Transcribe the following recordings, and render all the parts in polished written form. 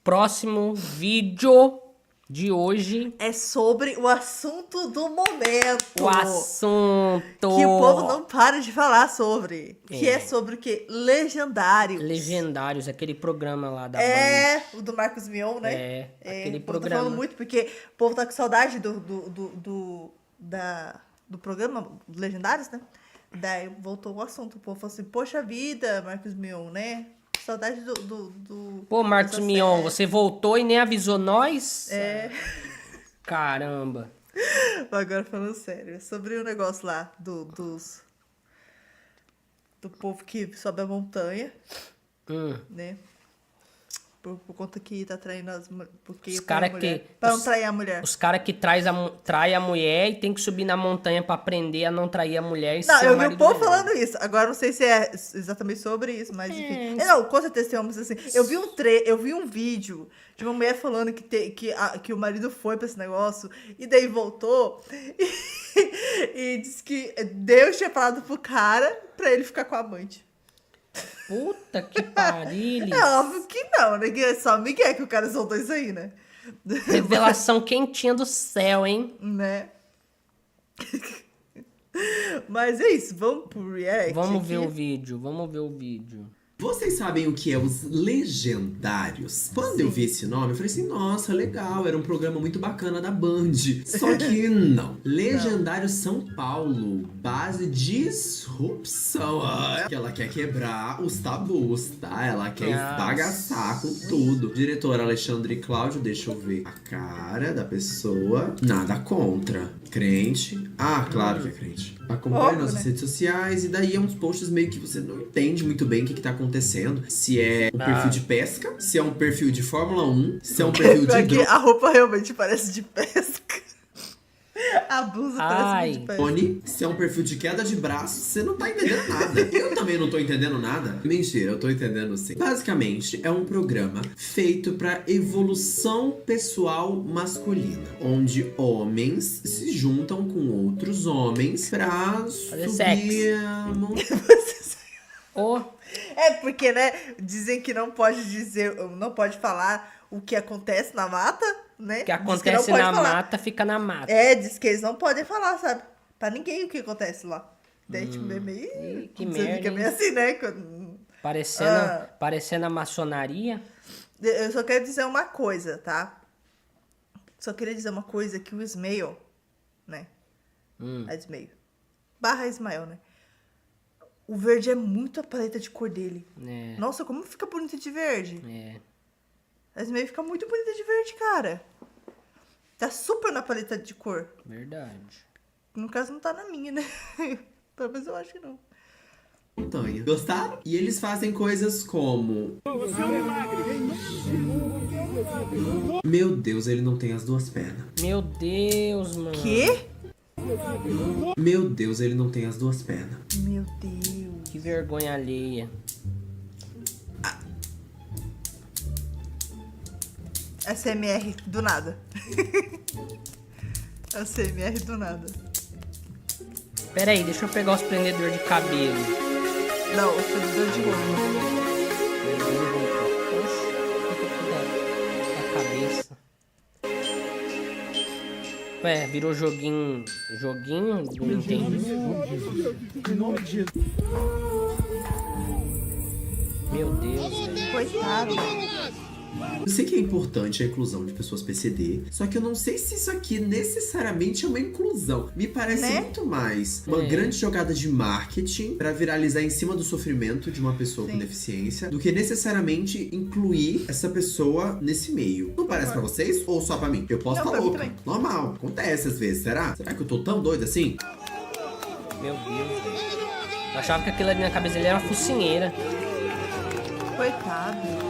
próximo vídeo de hoje é sobre o assunto do momento. o assunto que o povo não para de falar sobre. Que é sobre o quê? Legendários. Legendários, aquele programa lá da Band. O do Marcos Mion, né? Aquele o povo programa. tá falando muito, porque o povo tá com saudade do programa Legendários, né? Daí voltou o assunto. O povo falou assim, poxa vida, Marcos Mion, né? Saudade do Pô, Marcos Mion, você voltou e nem avisou nós? Caramba. Agora falando sério, é sobre o negócio lá do povo que sobe a montanha, né? Por conta que tá traindo as mulheres. Os cara pra não trair a mulher. Os caras que traem a mulher e tem que subir na montanha pra aprender a não trair a mulher. Não, eu vi o povo falando isso. Agora não sei se é exatamente sobre isso, mas enfim. Não, com certeza tem homens assim. Eu vi um vídeo de uma mulher falando que o marido foi pra esse negócio e daí voltou e disse que Deus tinha falado pro cara pra ele ficar com a amante. Puta que pariu. É óbvio que não, né? Que é só Miguel que o cara soltou isso aí, né? Revelação quentinha do céu, hein? Né? Mas é isso, vamos pro react. Vamos ver o vídeo. Vocês sabem o que é os Legendários? Quando eu vi esse nome, eu falei assim, nossa, legal, era um programa muito bacana da Band. Só que não. Legendários São Paulo, base disrupção. Que ela quer quebrar os tabus, tá? Ela quer esbagaçar com tudo. Diretor Alexandre Cláudio, deixa eu ver a cara da pessoa. Nada contra. Crente. Ah, claro que é crente. Acompanhe nossas redes sociais e daí é uns posts meio que você não entende muito bem o que tá acontecendo. Se é um perfil de pesca, se é um perfil de Fórmula 1, se é um perfil de a roupa realmente parece de pesca. A blusa parece de pesca. Se é um perfil de queda de braço, você não tá entendendo nada. Eu também não tô entendendo nada. Mentira, eu tô entendendo sim. Basicamente, é um programa feito pra evolução pessoal masculina, onde homens se juntam com outros homens pra subir a montanha. É porque, né, dizem que não pode falar o que acontece na mata, né? O que acontece na mata, fica na mata. Diz que eles não podem falar, sabe? Pra ninguém o que acontece lá. Daí, tipo, meio... Que você merda, fica meio assim, né? Parecendo a maçonaria. Eu só quero dizer uma coisa, tá? Só queria dizer uma coisa que o Ismael, né? A Ismael. / Ismael, né? O verde é muito a paleta de cor dele. Nossa, como fica bonita de verde. A Ismael fica muito bonita de verde, cara. Tá super na paleta de cor. Verdade. No caso, não tá na minha, né? Pelo menos eu acho que não. Montanha. Gostaram? E eles fazem coisas como... Meu Deus, ele não tem as duas pernas. Meu Deus, mano. Quê? Meu Deus, ele não tem as duas pernas. Meu Deus. Que vergonha alheia. ASMR do nada. ASMR do nada. Pera aí, deixa eu pegar os prendedores de cabelo. Não, os prendedores de roupa. Da cabeça. Ué, virou joguinho. Joguinho? Não entendi. Em nome de Jesus. Meu Deus, velho. Coitado. Eu sei que é importante a inclusão de pessoas PCD, só que eu não sei se isso aqui necessariamente é uma inclusão. Me parece muito mais uma grande jogada de marketing pra viralizar em cima do sofrimento de uma pessoa com deficiência, do que necessariamente incluir essa pessoa nesse meio. Não parece pra vocês? Ou só pra mim? Eu posso estar louca. Normal, acontece às vezes, será? Será que eu tô tão doida assim? Meu Deus, velho. Eu achava que aquilo ali na cabeça dele era uma focinheira. Coitado.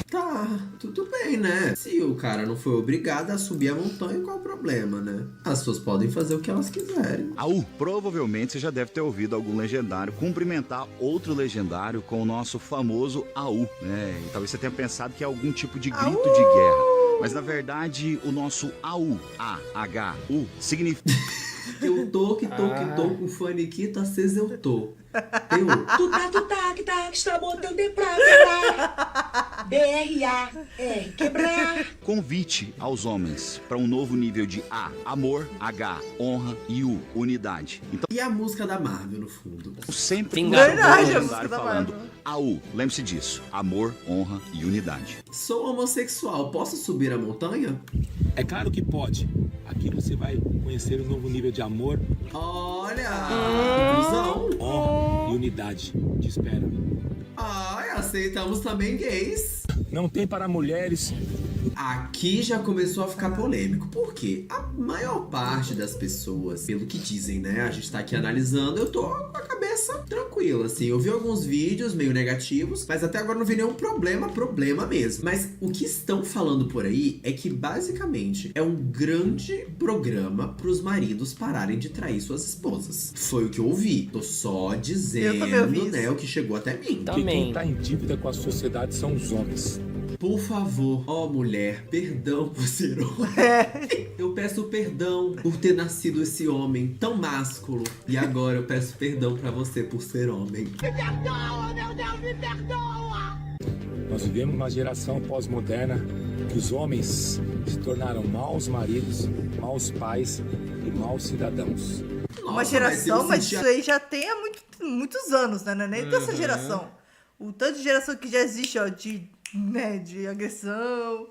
Tá, tudo bem, né? Se o cara não foi obrigado a subir a montanha, qual o problema, né? As pessoas podem fazer o que elas quiserem. Provavelmente você já deve ter ouvido algum legendário cumprimentar outro legendário com o nosso famoso AU, né? E talvez você tenha pensado que é algum tipo de grito de guerra. Mas na verdade, o nosso AU, A-H-U, significa... Que eu tô com faniquito, acesa eu tô. Tem um... que está botando de pra B-R-A-R, quebrar. Convite aos homens para um novo nível de A, amor, H, honra e U, unidade. Então, E a música da Marvel no fundo. sempre Vingadores. Verdade, a legendário música da falando Marvel. AU, lembre-se disso, amor, honra e unidade. Sou homossexual, posso subir a montanha? É claro que pode. Aqui você vai conhecer um novo nível de amor, Olha, inclusão. honra e unidade. Te espero. Ai, aceitamos também gays. Não tem para mulheres. Aqui já começou a ficar polêmico. Por quê? A maior parte das pessoas, pelo que dizem, né? A gente tá aqui analisando, eu tô com a cabeça tranquila, assim. Eu vi alguns vídeos meio negativos, mas até agora não vi nenhum problema mesmo. Mas o que estão falando por aí é que, basicamente, é um grande programa pros maridos pararem de trair suas esposas. Foi o que eu ouvi. Tô só Eu também ouvi dizendo, isso. né, o que chegou até mim. Porque Também. quem tá em dívida com a sociedade são os homens. Por favor, ó mulher, perdão por ser homem. Eu peço perdão por ter nascido esse homem tão másculo. E agora eu peço perdão pra você por ser homem. Nós vivemos uma geração pós-moderna que os homens se tornaram maus maridos, maus pais e maus cidadãos. Uma Nossa, geração, mas sentia- isso aí já tem há muitos anos, né? Não é nem dessa geração. O tanto de geração que já existe, ó, de agressão,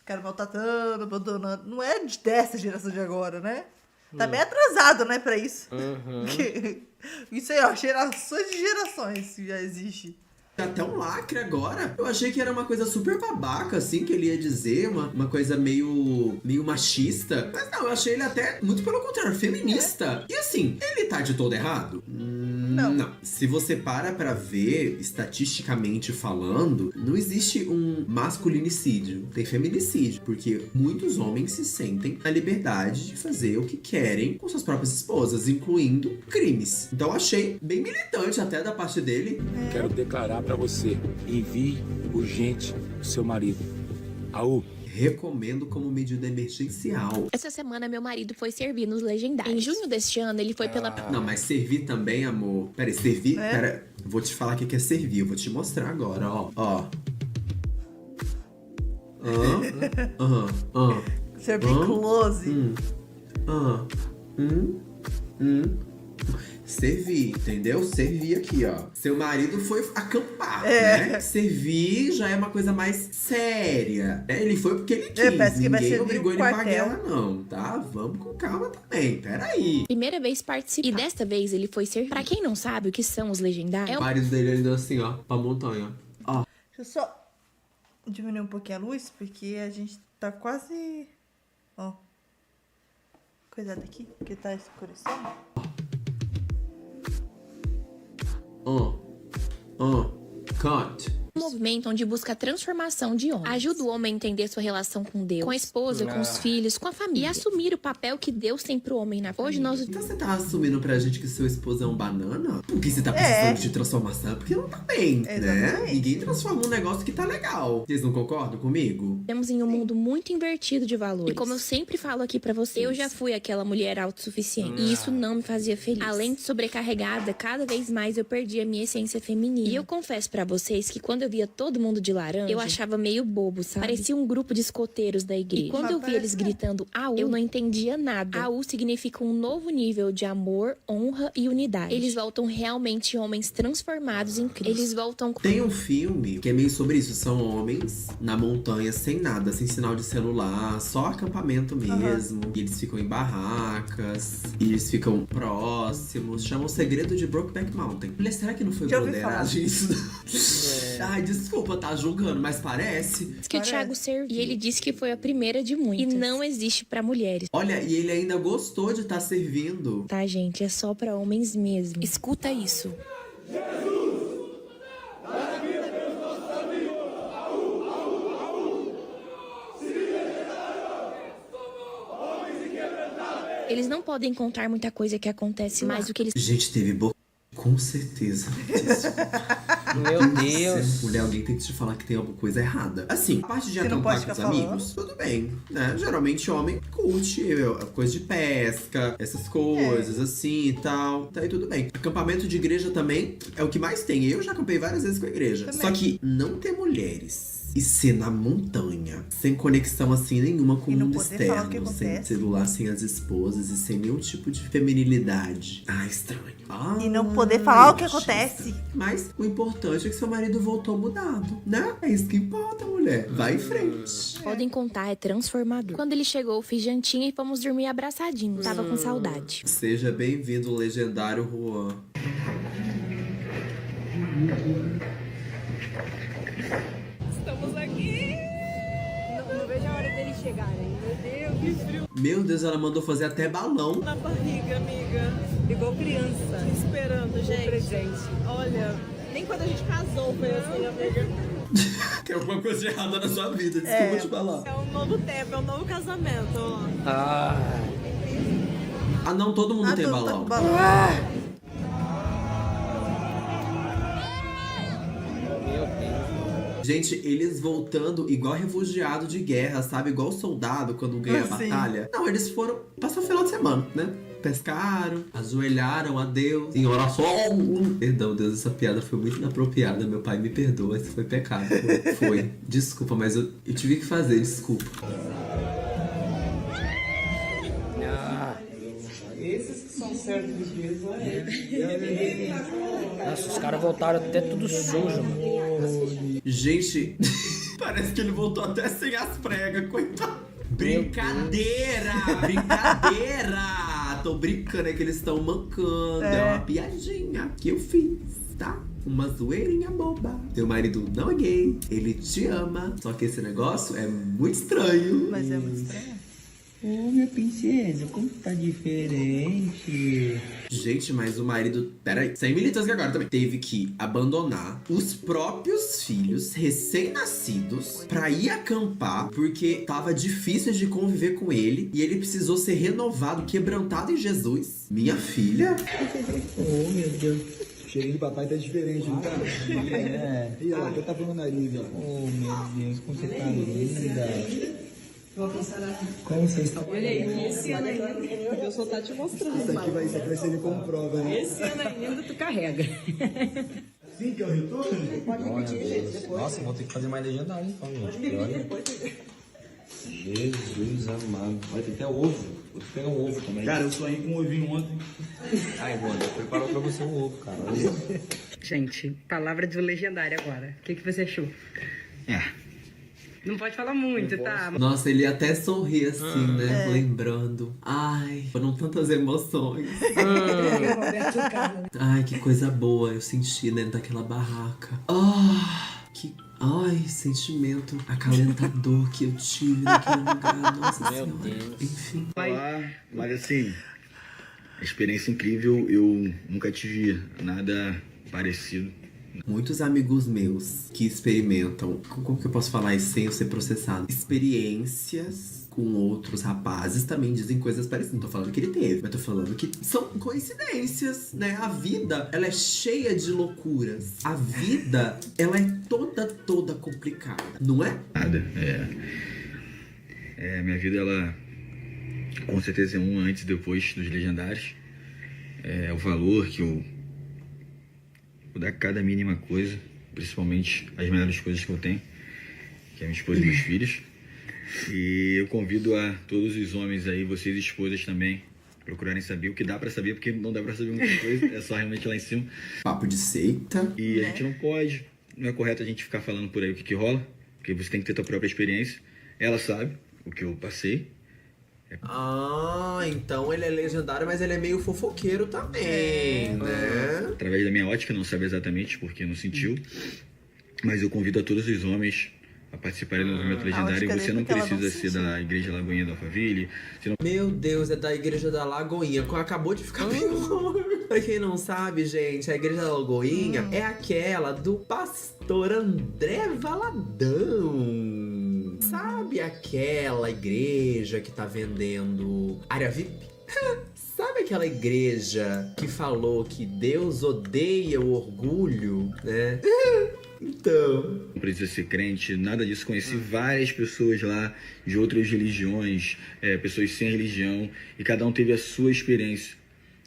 cara maltratando, abandonando. Não é dessa geração de agora, né? Tá bem atrasado, né, pra isso. Que- isso aí, ó, gerações de gerações que já existe. Até um lacre agora. Eu achei que era uma coisa super babaca, assim, que ele ia dizer, uma coisa meio machista. Mas não, eu achei ele até, muito pelo contrário, feminista. E assim, ele tá de todo errado? Não. Se você para pra ver, estatisticamente falando, não existe um masculinicídio, tem feminicídio. Porque muitos homens se sentem na liberdade de fazer o que querem com suas próprias esposas, incluindo crimes. Então achei bem militante até da parte dele. Quero declarar para você, envie urgente o seu marido. AU. Recomendo como medida emergencial. Essa semana meu marido foi servir nos Legendários. Em junho deste ano ele foi pela... Não, mas servir também, amor. Peraí, servir? É. Pera, vou te falar o que é servir. Eu vou te mostrar agora, ó. Ser bem close. Servir, entendeu? Servir aqui, ó. Seu marido foi acampar, né? Servir já é uma coisa mais séria. Né? Ele foi porque ele quis. parece que vai Ninguém servir obrigou um ele pra quartel. guerra, não, tá? Vamos com calma também. Peraí. Primeira vez participar. E desta vez ele foi servir. Pra quem não sabe o que são os Legendários, O marido dele ainda assim, ó, pra montanha. Ó. Deixa eu só diminuir um pouquinho a luz, porque a gente tá quase... Ó. Cuidado aqui, porque tá escurecendo. Cut. um movimento onde busca a transformação de homens. Ajuda o homem a entender sua relação com Deus, com a esposa, com os filhos, com a família. E assumir o papel que Deus tem pro homem na família. Hoje nós... Então você tá assumindo pra gente que seu esposo é um banana? Porque você tá precisando de transformação? Porque não tá bem, né? Exatamente. Ninguém transforma um negócio que tá legal. Vocês não concordam comigo? Vivemos em um mundo muito invertido de valores. E como eu sempre falo aqui pra vocês, eu já fui aquela mulher autossuficiente. E isso não me fazia feliz. Além de sobrecarregada, cada vez mais eu perdi a minha essência feminina. E eu confesso pra vocês que quando eu via todo mundo de laranja, eu achava meio bobo, sabe? Parecia um grupo de escoteiros da igreja. E quando eu vi eles gritando AU, eu não entendia nada. AU significa um novo nível de amor, honra e unidade. Eles voltam realmente homens transformados em Cristo. Eles voltam... Tem um filme que é meio sobre isso. São homens na montanha sem nada, sem sinal de celular, só acampamento mesmo. E eles ficam em barracas, e eles ficam próximos. Chama O Segredo de Brokeback Mountain. Olha, será que não foi Já ouvi broderagem isso? Ai, desculpa, tá julgando, mas parece. que o Thiago serviu. E ele disse que foi a primeira de muitas. E não existe pra mulheres. Olha, e ele ainda gostou de estar servindo. Tá, gente? É só pra homens mesmo. Escuta isso. Eles não podem contar muita coisa que acontece, mas o que eles... Gente, teve boca. Com certeza. Meu Deus. Mulher, alguém tem que te falar que tem alguma coisa errada. Assim, a parte de Você não acampar pode com os ficar amigos, tudo bem, né? Geralmente homem curte coisa de pesca, essas coisas assim e tal. Tá aí tudo bem. Acampamento de igreja também é o que mais tem. Eu já acampei várias vezes com a igreja. Também. Só que não ter mulheres e ser na montanha, sem conexão assim nenhuma com E o não mundo poder falar o que externo, sem acontece. celular, sem as esposas e sem nenhum tipo de feminilidade. Ah, estranho. E não poder falar o que achei acontece. estranho. Mas o importante é que seu marido voltou mudado, né? É isso que importa, mulher. Vai em frente. Podem contar, é transformador. Quando ele chegou, fiz jantinha e fomos dormir abraçadinhos. Tava com saudade. Seja bem-vindo, legendário Juan. Estamos aqui. Não vejo a hora dele chegarem. Meu Deus, que frio Meu Deus, ela mandou fazer até balão. na barriga, amiga. Igual criança. Esperando, gente. Presente. Olha, nem quando a gente casou foi assim, amiga. Tem alguma coisa de errada na sua vida, desculpa te falar. É um novo tempo, é um novo casamento, ó. Ah, Ah, não, todo mundo tem tô balão. com balão. meu Deus. Gente, eles voltando igual refugiado de guerra, sabe? Igual soldado quando ganha a Assim. batalha. Não, eles foram passar o final de semana, né? Pescaram, ajoelharam a Deus em oração. Perdão, Deus, essa piada foi muito inapropriada. Meu pai me perdoa, esse foi pecado. Foi. Desculpa, mas eu tive que fazer, desculpa. Ah, Esses que são servos de Deus, nossa, os caras voltaram até tudo sujo, mano. Gente, parece que ele voltou até sem as pregas, coitado. Brincadeira! Brincadeira! Tô brincando, é que eles estão mancando. É uma piadinha que eu fiz, tá? Uma zoeirinha boba. Teu marido não é gay, ele te ama. Só que esse negócio é muito estranho. Mas é muito estranho. Ô, minha princesa, como tá diferente. Gente, mas o marido, peraí, sem militância agora também, teve que abandonar os próprios filhos recém-nascidos pra ir acampar, porque tava difícil de conviver com ele e ele precisou ser renovado, quebrantado em Jesus. Minha filha? Ô, meu Deus. O cheirinho do papai tá diferente, não tá? É. E olha lá, que tá falando nariz, ó. Oh, meu Deus, como você tá linda. Como você está? Olha aí, esse ano ainda. Eu só tá te mostrando. Isso aqui vai servir como prova, né? Esse ano ainda tu carrega. Sim, que é o retorno? Nossa, vou ter que fazer mais legendário então, gente. Olha. Jesus amado. Vai ter até ovo. Vou ter que pegar um ovo também. Cara, eu sonhei com um ovinho ontem. Ai, mano, preparou pra você um ovo, cara. Olha. Gente, palavra de legendário agora. O que você achou? Não pode falar muito, tá? Nossa, ele até sorri assim, né? Lembrando. Ai, foram tantas emoções. Ai, que coisa boa eu senti dentro daquela barraca. Ai, sentimento acalentador que eu tive naquele lugar. Nossa Meu Senhora. Deus. Enfim. Mas assim, experiência incrível. Eu nunca tive nada parecido. Muitos amigos meus que experimentam, como que eu posso falar isso sem eu ser processado? Experiências com outros rapazes também dizem coisas parecidas. Não tô falando que ele teve, mas tô falando que são coincidências, né? A vida, ela é cheia de loucuras. A vida, ela é toda complicada, não é? Nada. Minha vida, ela com certeza é antes e depois dos legendários. O valor que eu vou dar cada mínima coisa, principalmente as melhores coisas que eu tenho, que é minha esposa e meus filhos. E eu convido a todos os homens aí, vocês esposas também, procurarem saber o que dá pra saber, porque não dá pra saber muita coisa, é só realmente lá em cima. Papo de seita. E a gente não é correto a gente ficar falando por aí o que rola, porque você tem que ter tua própria experiência. Ela sabe o que eu passei. Então ele é legendário, mas ele é meio fofoqueiro também, né? Através da minha ótica, não sabe exatamente porque não sentiu, mas eu convido a todos os homens a participarem do movimento legendário. E você não precisa ser da Igreja Lagoinha do Alphaville. Meu Deus, é da Igreja da Lagoinha. Acabou de ficar pior. Pra quem não sabe, gente, a Igreja da Lagoinha é aquela do pastor André Valadão. Sabe aquela igreja que tá vendendo área VIP? Sabe aquela igreja que falou que Deus odeia o orgulho, né? Então... Não precisa ser crente, nada disso. Conheci várias pessoas lá de outras religiões, pessoas sem religião, e cada um teve a sua experiência.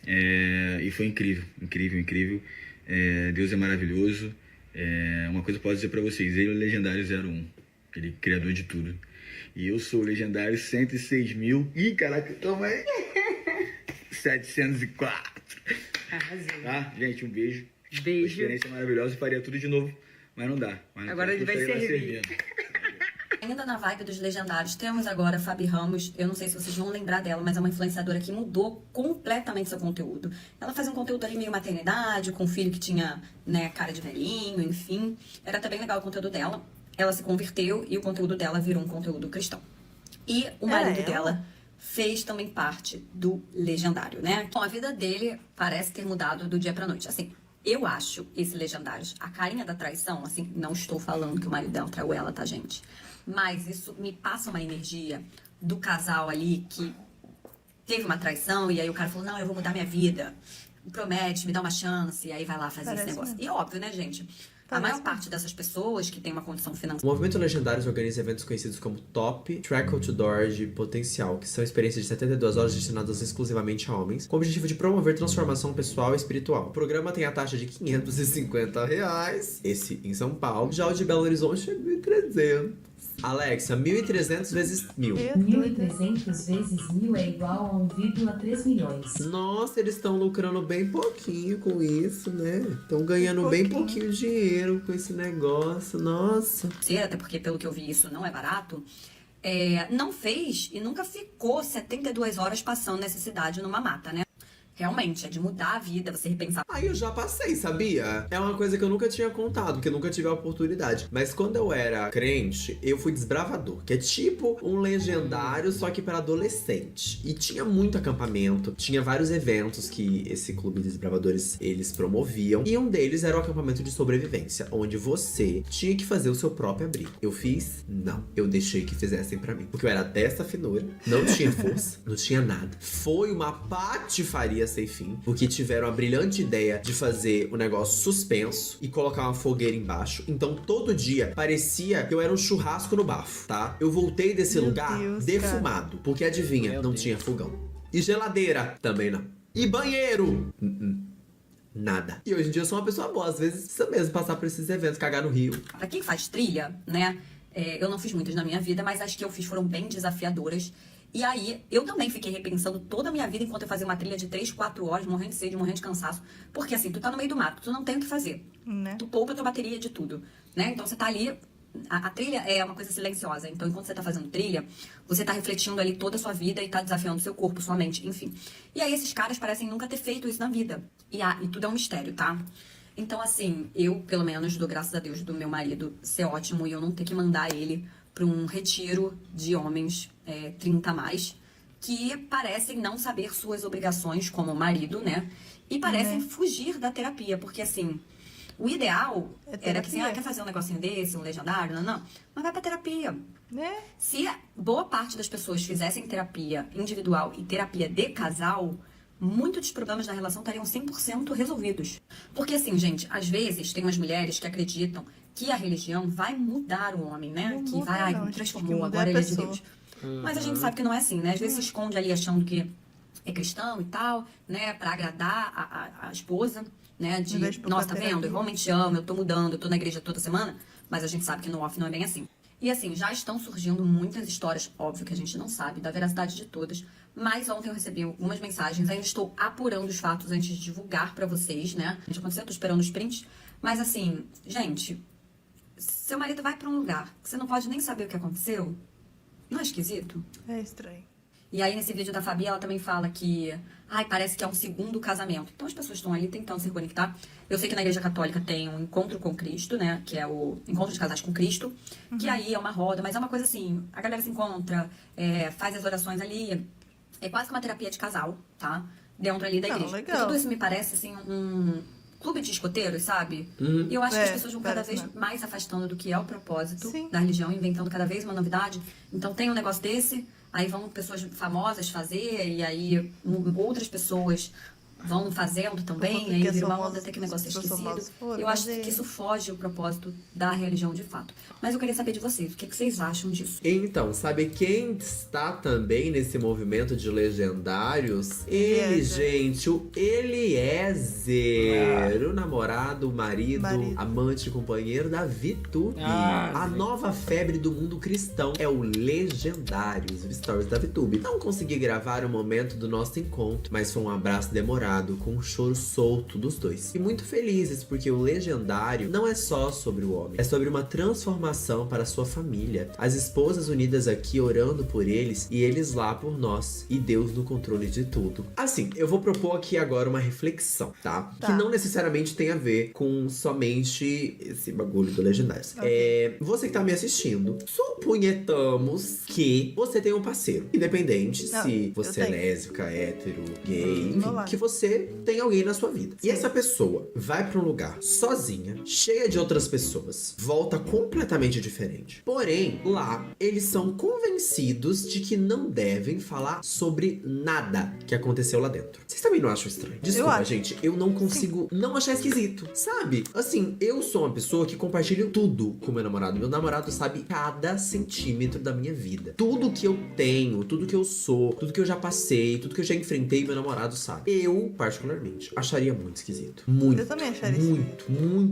E foi incrível, incrível, incrível. Deus é maravilhoso. Uma coisa eu posso dizer pra vocês, ele é o Legendário 01, ele é criador de tudo. E eu sou o Legendário 106.000. Ih, caraca, toma aí. 704. Arrasou. Tá? Gente, um beijo. Beijo. Uma experiência maravilhosa. Faria tudo de novo, mas não dá. Mas agora ele vai servir. Ainda na vibe dos legendários, temos agora a Fabi Ramos. Eu não sei se vocês vão lembrar dela, mas é uma influenciadora que mudou completamente seu conteúdo. Ela fazia um conteúdo ali meio maternidade, com um filho que tinha, né, cara de velhinho, enfim. Era até bem legal o conteúdo dela. Ela se converteu e o conteúdo dela virou um conteúdo cristão. E o marido dela fez também parte do Legendário, né? Bom, a vida dele parece ter mudado do dia pra noite. Assim, eu acho esse Legendários, a carinha da traição, assim, não estou falando que o marido dela traiu ela, tá, gente? Mas isso me passa uma energia do casal ali que teve uma traição e aí o cara falou, não, eu vou mudar minha vida, promete, me dá uma chance, e aí vai lá fazer esse negócio. E óbvio, né, gente? A maior parte dessas pessoas que tem uma condição financeira... O Movimento Legendários organiza eventos conhecidos como Top, Track Outdoor de Potencial, que são experiências de 72 horas destinadas exclusivamente a homens, com o objetivo de promover transformação pessoal e espiritual. O programa tem a taxa de R$550, esse em São Paulo, já o de Belo Horizonte é R$1.300. Alexa, 1.300 vezes 1.000. 1.300 vezes 1.000 é igual a 1,3 milhões. Nossa, eles estão lucrando bem pouquinho com isso, né? Estão ganhando bem pouquinho dinheiro com esse negócio, nossa. Até porque, pelo que eu vi, isso não é barato. Não fez e nunca ficou 72 horas passando necessidade numa mata, né? Realmente, é de mudar a vida, você repensar. Aí eu já passei, sabia? É uma coisa que eu nunca tinha contado, porque eu nunca tive a oportunidade. Mas quando eu era crente, eu fui desbravador, que é tipo um legendário, só que para adolescente. E tinha muito acampamento, tinha vários eventos que esse clube de desbravadores, eles promoviam. E um deles era o acampamento de sobrevivência, onde você tinha que fazer o seu próprio abrigo. Eu fiz? Não. Eu deixei que fizessem pra mim. Porque eu era dessa finura, não tinha força, não tinha nada. Foi uma patifaria sem fim, porque tiveram a brilhante ideia de fazer o negócio suspenso e colocar uma fogueira embaixo. Então todo dia parecia que eu era um churrasco no bafo, tá? Eu voltei desse lugar defumado, porque adivinha, não tinha fogão. E geladeira, também não. E banheiro, nada. E hoje em dia eu sou uma pessoa boa, às vezes precisa mesmo passar por esses eventos, cagar no rio. Pra quem faz trilha, né, eu não fiz muitas na minha vida, mas as que eu fiz foram bem desafiadoras. E aí, eu também fiquei repensando toda a minha vida enquanto eu fazia uma trilha de 3, 4 horas, morrendo de sede, morrendo de cansaço. Porque assim, tu tá no meio do mato, tu não tem o que fazer. Né? Tu poupa a tua bateria de tudo, né? Então você tá ali, a trilha é uma coisa silenciosa. Então enquanto você tá fazendo trilha, você tá refletindo ali toda a sua vida e tá desafiando seu corpo, sua mente, enfim. E aí esses caras parecem nunca ter feito isso na vida. E tudo é um mistério, tá? Então assim, eu pelo menos dou graças a Deus do meu marido ser ótimo e eu não ter que mandar ele para um retiro de homens 30 a mais, que parecem não saber suas obrigações como marido, né? E parecem fugir da terapia, porque assim, o ideal era que assim, quer fazer um negocinho desse, um legendário, não, mas vai pra terapia. Né? Se boa parte das pessoas fizessem terapia individual e terapia de casal, muitos dos problemas da relação estariam 100% resolvidos. Porque assim, gente, às vezes tem umas mulheres que acreditam que a religião vai mudar o homem, né? Que vai, transformou, agora ele é de Deus. Mas a gente sabe que não é assim, né? Às vezes se esconde ali achando que é cristão e tal, né? Pra agradar a esposa, né? De, nossa, tá vendo? Eu realmente amo, eu tô mudando, eu tô na igreja toda semana. Mas a gente sabe que no off não é bem assim. E assim, já estão surgindo muitas histórias, óbvio que a gente não sabe da veracidade de todas. Mas ontem eu recebi algumas mensagens, ainda estou apurando os fatos antes de divulgar pra vocês, né? A gente aconteceu, tô esperando os prints. Mas assim, gente, seu marido vai pra um lugar que você não pode nem saber o que aconteceu. Não é esquisito? É estranho. E aí, nesse vídeo da Fabi, ela também fala que... parece que é um segundo casamento. Então, as pessoas estão ali tentando se conectar. Eu sei que na Igreja Católica tem um encontro com Cristo, né? Que é o encontro de casais com Cristo. Que aí é uma roda, mas é uma coisa assim... A galera se encontra, faz as orações ali. É quase que uma terapia de casal, tá? Dentro ali da igreja. Legal. Tudo isso me parece, assim, um clube de escoteiros, sabe? E eu acho que as pessoas vão cada vez mais afastando do que é o propósito da religião, inventando cada vez uma novidade. Então tem um negócio desse, aí vão pessoas famosas fazer, e aí outras pessoas vão fazendo também, e aí vira uma onda até que o negócio é esquecido. Eu acho que isso foge o propósito da religião de fato. Mas eu queria saber de vocês, o que vocês acham disso? Então, sabe quem está também nesse movimento de legendários? Ele, gente, o Eliezer, o namorado, o marido, amante, companheiro da VTube. A nova febre do mundo cristão é o Legendários, Stories da VTube. Não consegui gravar o momento do nosso encontro, mas foi um abraço demorado, com um choro solto dos dois. E muito felizes, porque o Legendário não é só sobre o homem, é sobre uma transformação para a sua família. As esposas unidas aqui orando por eles e eles lá por nós. E Deus no controle de tudo. Assim, eu vou propor aqui agora uma reflexão, tá? Que não necessariamente tem a ver com somente esse bagulho do Legendário. Você que tá me assistindo, suponhamos que você tem um parceiro. Independente se você é lésbica, hétero, gay, enfim, que você tem alguém na sua vida. E essa pessoa vai pra um lugar sozinha, cheia de outras pessoas, volta completamente diferente. Porém, lá, eles são convencidos de que não devem falar sobre nada que aconteceu lá dentro. Vocês também não acham estranho? Desculpa, gente, eu não consigo não achar esquisito, sabe? Assim, eu sou uma pessoa que compartilha tudo com meu namorado. Meu namorado sabe cada centímetro da minha vida. Tudo que eu tenho, tudo que eu sou, tudo que eu já passei, tudo que eu já enfrentei, meu namorado sabe. Eu, particularmente, acharia muito esquisito. Muito. Eu também acharia muito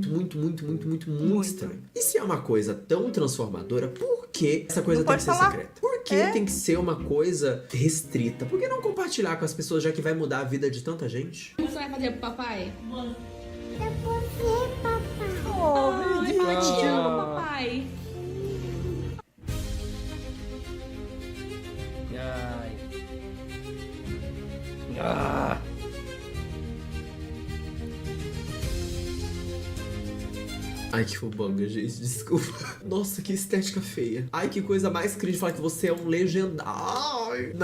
estranho. E se é uma coisa tão transformadora, por que essa coisa tem que ser secreta? Por que tem que ser uma coisa restrita? Por que não compartilhar com as pessoas, já que vai mudar a vida de tanta gente? O que você vai fazer pro papai? É você, papai. Ai, fala que te ama, papai. Ai, que fubanga, gente, desculpa. Nossa, que estética feia. Ai, que coisa mais cringe falar que você é um legendário.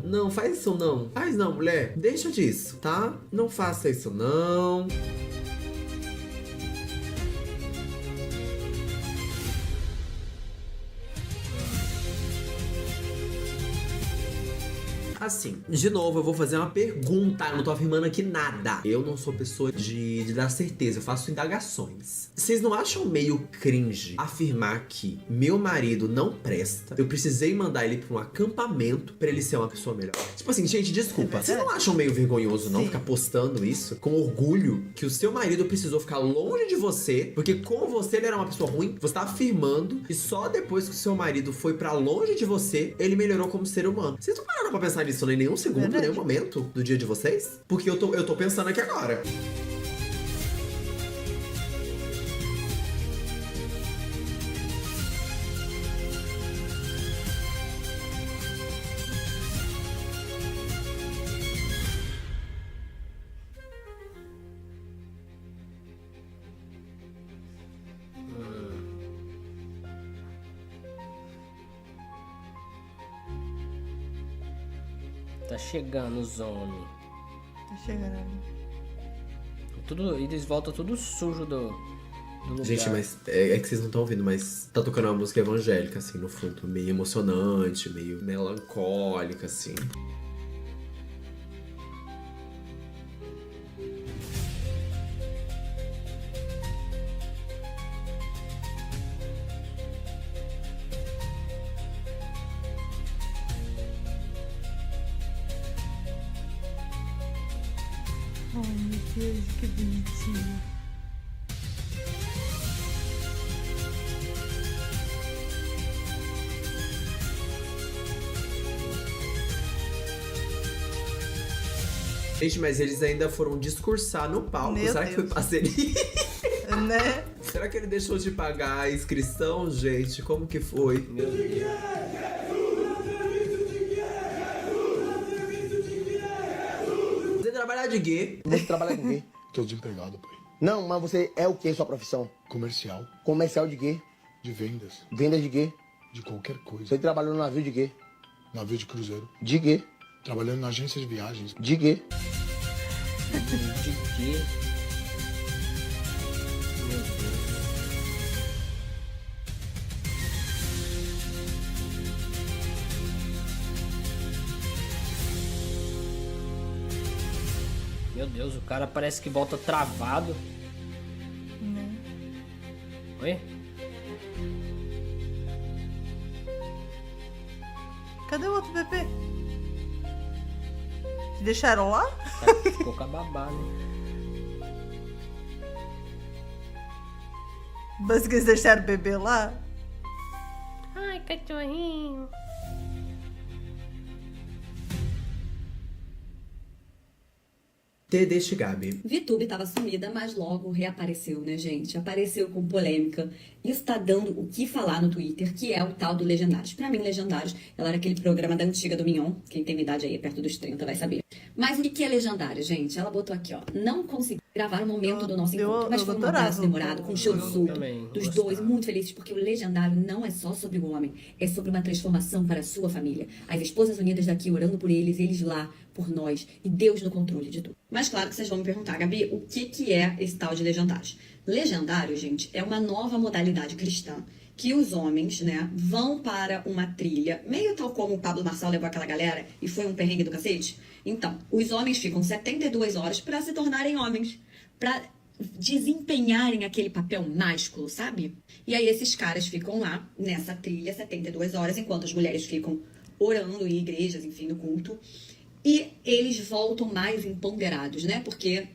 Não, faz isso não. Faz não, mulher. Deixa disso, tá? Não faça isso não. Assim, de novo, eu vou fazer uma pergunta. Eu não tô afirmando aqui nada. Eu não sou pessoa de dar certeza. Eu faço indagações. Vocês não acham meio cringe afirmar que meu marido não presta? Eu precisei mandar ele pra um acampamento pra ele ser uma pessoa melhor. Tipo assim, gente, desculpa. Vocês não acham meio vergonhoso não ficar postando isso? Com orgulho que o seu marido precisou ficar longe de você, porque com você ele era uma pessoa ruim? Você tá afirmando que só depois que o seu marido foi pra longe de você, ele melhorou como ser humano. Vocês não pararam pra pensar nisso em nenhum segundo, em nenhum momento do dia de vocês? Porque eu tô pensando aqui agora. Tá chegando os homens. Tá chegando. Tudo, eles voltam tudo sujo do lugar. Gente, mas é que vocês não estão ouvindo, mas tá tocando uma música evangélica, assim, no fundo. Meio emocionante, meio melancólica, assim. Ai, meu Deus, que bonitinho. Gente, mas eles ainda foram discursar no palco. Meu Será Deus. que foi parceria? Né? Será que ele deixou de pagar a inscrição, gente? Como que foi? Meu Deus. Você trabalhar de quê? Você trabalha com o quê? Tô desempregado, pai. Não, mas você é o quê, sua profissão? Comercial. Comercial de quê? De vendas. Vendas de quê? De qualquer coisa. Você trabalhou no navio de quê? Navio de cruzeiro. De quê? Trabalhando na agência de viagens. De quê? De quê? Meu Deus. Meu Deus, o cara parece que volta travado. Oi? Cadê o outro bebê? Deixaram lá? Ficou com a babá, né? Mas que eles deixaram o bebê lá? Ai, cachorrinho. Deixa, Gabi. VTube estava sumida, mas logo reapareceu, né, gente? Apareceu com polêmica. Isso tá dando o que falar no Twitter, que é o tal do Legendários. Pra mim, Legendários, ela era aquele programa da antiga do Mignon. Quem tem idade aí, perto dos 30, vai saber. Mas o que é Legendário, gente? Ela botou aqui, ó. Não consegui gravar o momento do nosso encontro, mas foi um abraço demorado, com show de sul dos dois, muito felizes, porque o Legendário não é só sobre o homem, é sobre uma transformação para a sua família. As esposas unidas daqui orando por eles lá por nós, e Deus no controle de tudo. Mas claro que vocês vão me perguntar, Gabi, o que é esse tal de Legendários? Legendário, gente, é uma nova modalidade cristã que os homens, né, vão para uma trilha, meio tal como o Pablo Marçal levou aquela galera e foi um perrengue do cacete. Então, os homens ficam 72 horas para se tornarem homens, para desempenharem aquele papel másculo, sabe? E aí esses caras ficam lá nessa trilha 72 horas, enquanto as mulheres ficam orando em igrejas, enfim, no culto. E eles voltam mais empoderados, né? Porque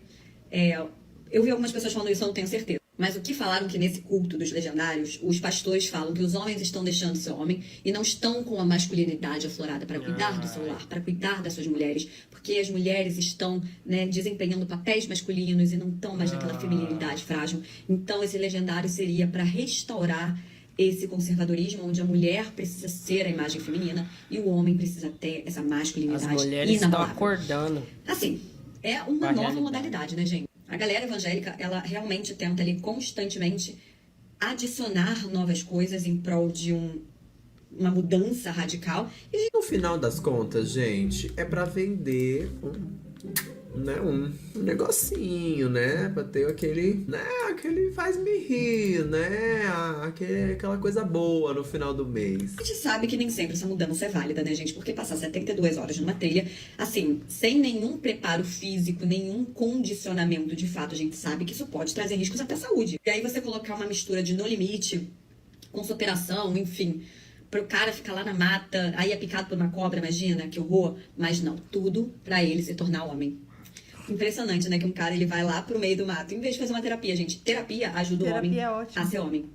eu vi algumas pessoas falando isso, eu não tenho certeza. Mas o que falaram que nesse culto dos legendários, os pastores falam que os homens estão deixando de ser homem e não estão com a masculinidade aflorada para cuidar do seu lar, para cuidar das suas mulheres, porque as mulheres estão, né, desempenhando papéis masculinos e não estão mais naquela feminilidade frágil. Então esse legendário seria para restaurar esse conservadorismo onde a mulher precisa ser a imagem feminina e o homem precisa ter essa masculinidade inabalável. As mulheres estão acordando. Assim, é uma nova modalidade, né, gente? A galera evangélica, ela realmente tenta ali constantemente adicionar novas coisas em prol de uma mudança radical. E no final das contas, gente, é pra vender um negocinho, né? Pra ter aquele faz-me rir, né? Aquela coisa boa no final do mês. A gente sabe que nem sempre essa mudança é válida, né, gente? Porque passar 72 horas numa trilha, assim, sem nenhum preparo físico, nenhum condicionamento de fato, a gente sabe que isso pode trazer riscos até à saúde. E aí você colocar uma mistura de no limite, com superação, enfim, pro cara ficar lá na mata, aí é picado por uma cobra, imagina, que horror. Mas não, tudo pra ele se tornar homem. Impressionante, né? Que um cara, ele vai lá pro meio do mato. Em vez de fazer uma terapia, gente, terapia ajuda o homem a ser homem.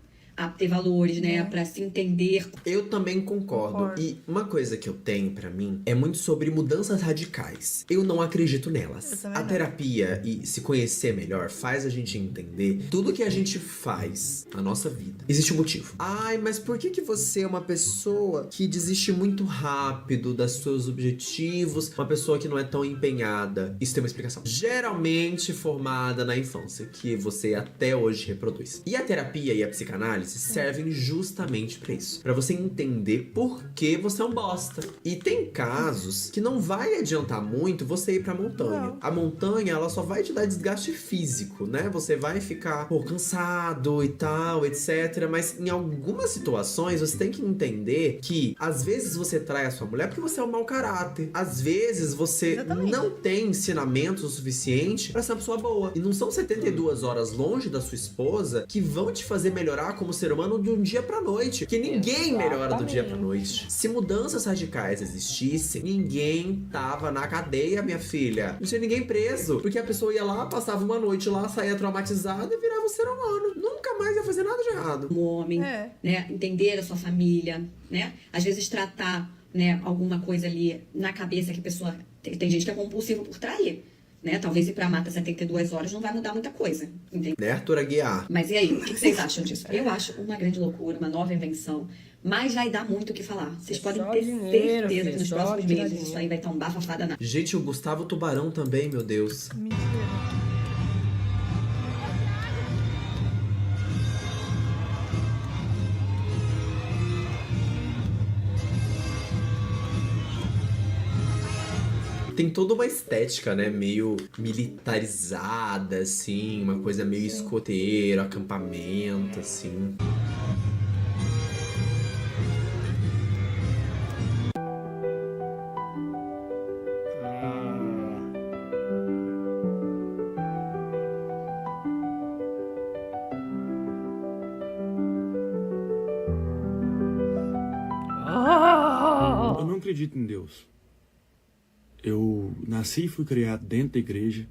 A ter valores, né? Pra se entender. Eu também concordo. E uma coisa que eu tenho pra mim é muito sobre mudanças radicais. Eu não acredito nelas. A terapia e se conhecer melhor faz a gente entender tudo que a gente faz na nossa vida. Existe um motivo. Ai, mas por que você é uma pessoa que desiste muito rápido dos seus objetivos? Uma pessoa que não é tão empenhada? Isso tem uma explicação. Geralmente formada na infância, que você até hoje reproduz. E a terapia e a psicanálise servem justamente pra isso. Pra você entender por que você é um bosta. E tem casos que não vai adiantar muito você ir pra montanha. Não. A montanha, ela só vai te dar desgaste físico, né? Você vai ficar cansado e tal, etc. Mas em algumas situações, você tem que entender que às vezes você trai a sua mulher porque você é um mau caráter. Às vezes você não tem ensinamento o suficiente pra ser uma pessoa boa. E não são 72 horas longe da sua esposa que vão te fazer melhorar como ser humano de um dia pra noite. Porque ninguém melhora do dia pra noite. Se mudanças radicais existissem, ninguém tava na cadeia, minha filha. Não tinha ninguém preso. Porque a pessoa ia lá, passava uma noite lá, saía traumatizada e virava um ser humano. Nunca mais ia fazer nada de errado. Um homem, né? Entender a sua família, né? Às vezes tratar, né, alguma coisa ali na cabeça que a pessoa... Tem gente que é compulsiva por trair. Né? Talvez ir pra mata 72 horas não vai mudar muita coisa, entende? Né, Arthur Aguiar? Mas e aí, o que vocês acham disso? Eu acho uma grande loucura, uma nova invenção, mas vai dar muito o que falar. Vocês podem ter certeza que nos próximos meses isso aí vai estar um bafafá danado. Gente, o Gustavo Tubarão também, meu Deus. Mentira. Tem toda uma estética, né, meio militarizada, assim, uma coisa meio escoteiro, acampamento, assim. acredito em Deus. Eu nasci e fui criado dentro da igreja.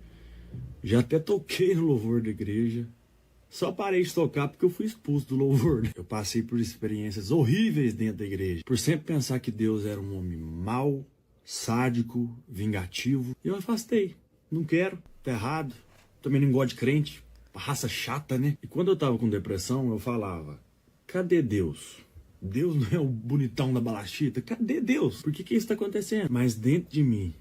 Já até toquei no louvor da igreja. Só parei de tocar porque eu fui expulso do louvor. Eu passei por experiências horríveis dentro da igreja. Por sempre pensar que Deus era um homem mau, sádico, vingativo. Eu afastei. Não quero, tá errado. Também não gosto de crente. Raça chata, né? E quando eu tava com depressão, eu falava, cadê Deus? Deus não é o bonitão da balachita? Cadê Deus? Por que isso tá acontecendo? Mas dentro de mim,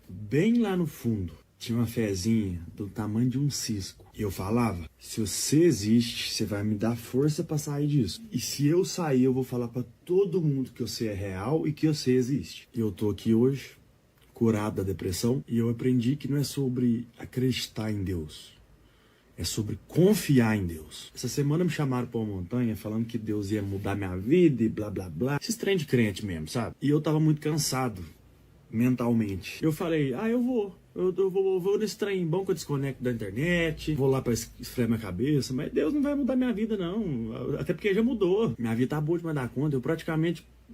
bem lá no fundo, tinha uma fezinha do tamanho de um cisco. E eu falava, se você existe, você vai me dar força pra sair disso. E se eu sair, eu vou falar pra todo mundo que você é real e que você existe. E eu tô aqui hoje, curado da depressão, e eu aprendi que não é sobre acreditar em Deus. É sobre confiar em Deus. Essa semana me chamaram pra uma montanha falando que Deus ia mudar minha vida e blá blá blá. Esses trem de crente mesmo, sabe? E eu tava muito cansado mentalmente. Eu falei, eu vou nesse trem bom que eu desconecto da internet, vou lá pra esfriar minha cabeça, mas Deus não vai mudar minha vida não, até porque já mudou. Minha vida tá boa de mandar conta,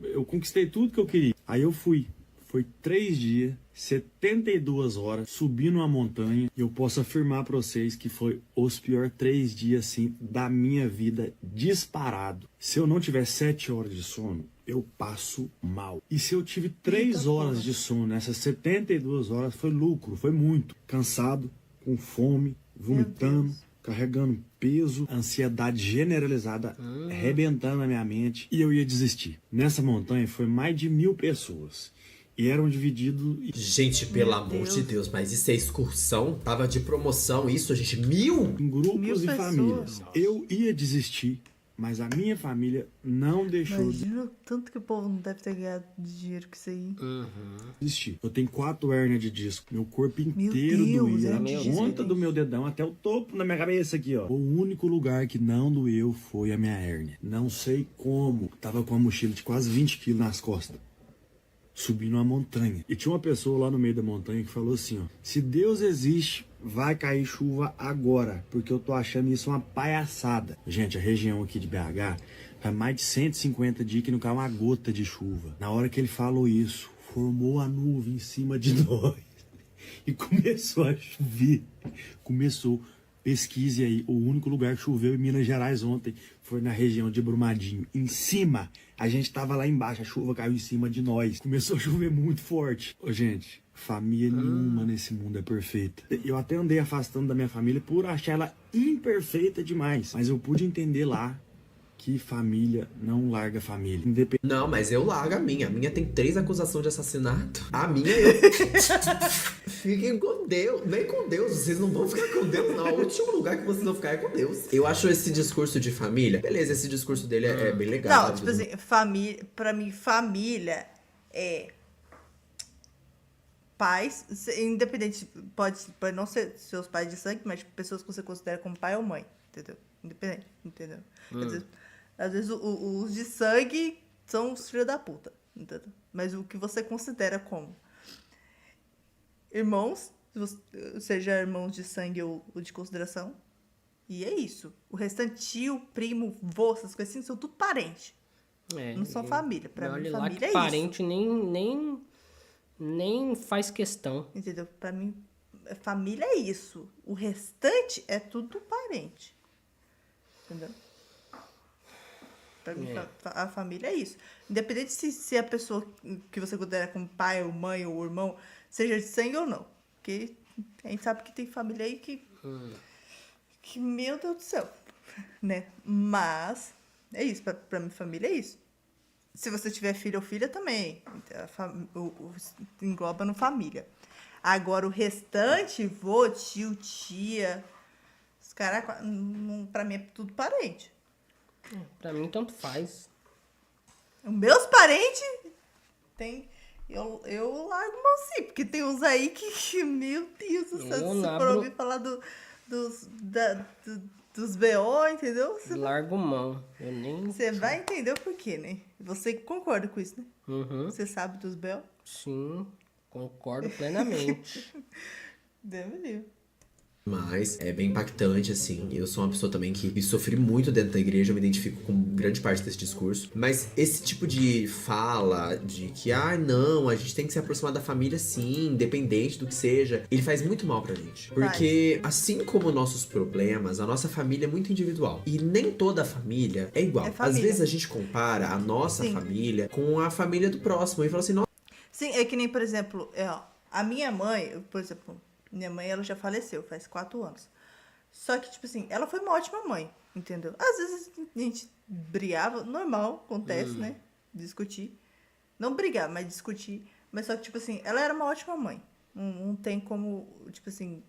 eu conquistei tudo que eu queria. Aí eu fui. Foi 3 dias, 72 horas, subindo uma montanha. E eu posso afirmar pra vocês que foi os piores 3 dias, assim, da minha vida, disparado. Se eu não tiver 7 horas de sono, eu passo mal. E se eu tive 3 horas de sono nessas 72 horas, foi lucro, foi muito. Cansado, com fome, vomitando, carregando peso, ansiedade generalizada, arrebentando na minha mente. E eu ia desistir. Nessa montanha foi mais de 1000 pessoas. E eram divididos... Gente, pelo amor de Deus, mas isso é excursão? Tava de promoção isso, gente? 1000? Em grupos e famílias. Eu ia desistir, mas a minha família não deixou... Imagina o tanto que o povo não deve ter ganhado de dinheiro com isso aí. Desistir. Eu tenho 4 hérnias de disco. Meu corpo inteiro doía. Da ponta do meu dedão até o topo da minha cabeça aqui, ó. O único lugar que não doeu foi a minha hérnia. Não sei como. Tava com uma mochila de quase 20 quilos nas costas. Subindo uma montanha. E tinha uma pessoa lá no meio da montanha que falou assim, ó, se Deus existe, vai cair chuva agora, porque eu tô achando isso uma palhaçada. Gente, a região aqui de BH faz mais de 150 dias que não cai uma gota de chuva. Na hora que ele falou isso, formou a nuvem em cima de nós. E começou a chover. Começou. Pesquise aí, o único lugar que choveu em Minas Gerais ontem foi na região de Brumadinho. Em cima, a gente tava lá embaixo, a chuva caiu em cima de nós. Começou a chover muito forte. Ô, gente, família nenhuma nesse mundo é perfeita. Eu até andei afastando da minha família por achar ela imperfeita demais. Mas eu pude entender lá que família não larga família. Não, mas eu largo a minha. A minha tem 3 acusações de assassinato. A minha eu... Fiquem com Deus. Nem com Deus. Vocês não vão ficar com Deus, não. O último lugar que vocês vão ficar é com Deus. Eu acho esse discurso de família... Beleza, esse discurso dele é bem legal. Não, tipo assim, família... Pra mim, família é... Pais, independente... Pode não ser seus pais de sangue, mas pessoas que você considera como pai ou mãe. Entendeu? Independente, entendeu? Às vezes os de sangue são os filhos da puta, entendeu? Mas o que você considera como irmãos, seja irmãos de sangue ou de consideração, e é isso. O restante, tio, primo, vô, essas coisas assim, são tudo parente. Não são família. Pra mim, família é parente isso. Nem faz questão. Entendeu? Pra mim, família é isso. O restante é tudo parente. Entendeu? Pra mim, a família é isso. Independente se a pessoa que você considera como pai, ou mãe, ou irmão, seja de sangue ou não. Porque a gente sabe que tem família aí que meu Deus do céu, né? Mas é isso, pra mim, família é isso. Se você tiver filho ou filha, também. Engloba no família. Agora, o restante, vô, tio, tia... Os caras, pra mim, é tudo parente. Pra mim, tanto faz. Os meus parentes tem... Eu largo mão sim, porque tem uns aí que meu Deus do céu, se for ouvir falar dos BO, entendeu? Largo mão. Eu nem... Você vai entender o porquê, né? Você concorda com isso, né? Você sabe dos BO? Sim, concordo plenamente. Deus me livre. Mas é bem impactante, assim. Eu sou uma pessoa também que sofri muito dentro da igreja, eu me identifico com grande parte desse discurso. Mas esse tipo de fala de que, não, a gente tem que se aproximar da família sim, independente do que seja, ele faz muito mal pra gente. Porque, assim como nossos problemas, a nossa família é muito individual. E nem toda família é igual. Às vezes a gente compara a nossa família com a família do próximo e fala assim, nossa. Sim, é que nem, por exemplo, a minha mãe, por exemplo, minha mãe, ela já faleceu, faz 4 anos. Só que, tipo assim, ela foi uma ótima mãe, entendeu? Às vezes a gente brigava, normal, acontece, né? Discutir. Não brigar, mas discutir. Mas só que, tipo assim, ela era uma ótima mãe. Não tem como, tipo assim...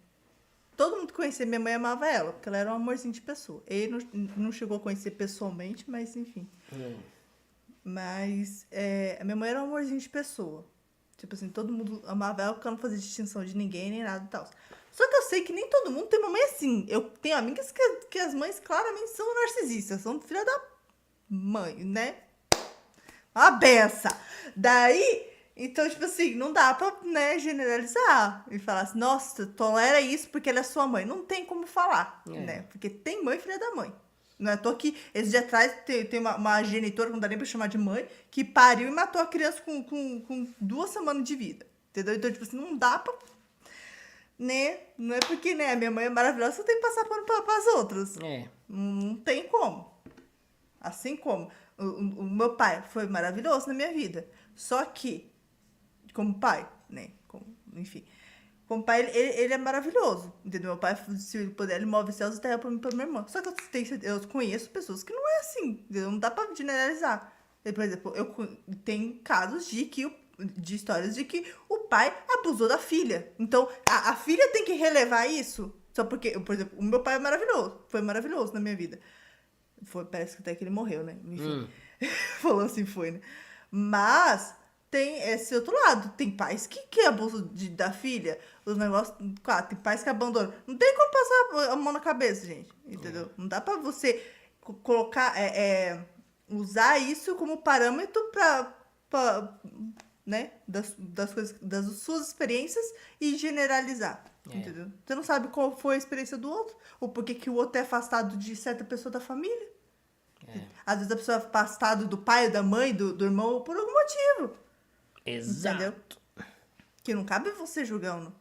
Todo mundo que conhecia minha mãe amava ela, porque ela era um amorzinho de pessoa. Ele não chegou a conhecer pessoalmente, mas enfim. Mas a minha mãe era um amorzinho de pessoa. Tipo assim, todo mundo amava ela porque ela não fazia distinção de ninguém, nem nada e tal. Só que eu sei que nem todo mundo tem uma mãe assim. Eu tenho amigas que as mães claramente são narcisistas, são filha da mãe, né? Uma benção. Daí, então, tipo assim, não dá pra, né, generalizar e falar assim, nossa, tolera isso porque ela é sua mãe. Não tem como falar, né? Porque tem mãe filha da mãe. Não é à toa que esse dia atrás tem uma genitora, não dá nem pra chamar de mãe, que pariu e matou a criança com 2 semanas de vida. Entendeu? Então, tipo assim, não dá pra... Né? Não é porque, né, a minha mãe é maravilhosa, eu tenho que passar pano pras outras. Não tem como. Assim como o meu pai foi maravilhoso na minha vida. Só que, como pai, né? Enfim... Como pai, ele é maravilhoso, entendeu? Meu pai, se ele puder, ele move céus e terra pra mim e pra minha irmã. Só que eu conheço pessoas que não é assim, entendeu? Não dá pra generalizar. Por exemplo, eu tenho casos de histórias de que o pai abusou da filha. Então, a filha tem que relevar isso. Só porque, por exemplo, o meu pai é maravilhoso. Foi maravilhoso na minha vida. Parece que até que ele morreu, né? Enfim. Falou assim, foi, né? Mas... tem esse outro lado. Tem pais que abusam da filha. Os negócios... Claro, tem pais que abandonam. Não tem como passar a mão na cabeça, gente. Entendeu? Não dá pra você colocar... usar isso como parâmetro pra né? Das coisas... Das suas experiências e generalizar. Entendeu? Você não sabe qual foi a experiência do outro. Ou por que o outro é afastado de certa pessoa da família. Às vezes a pessoa é afastada do pai, da mãe, do irmão, por algum motivo. Exato. Entendeu? Que não cabe você julgando.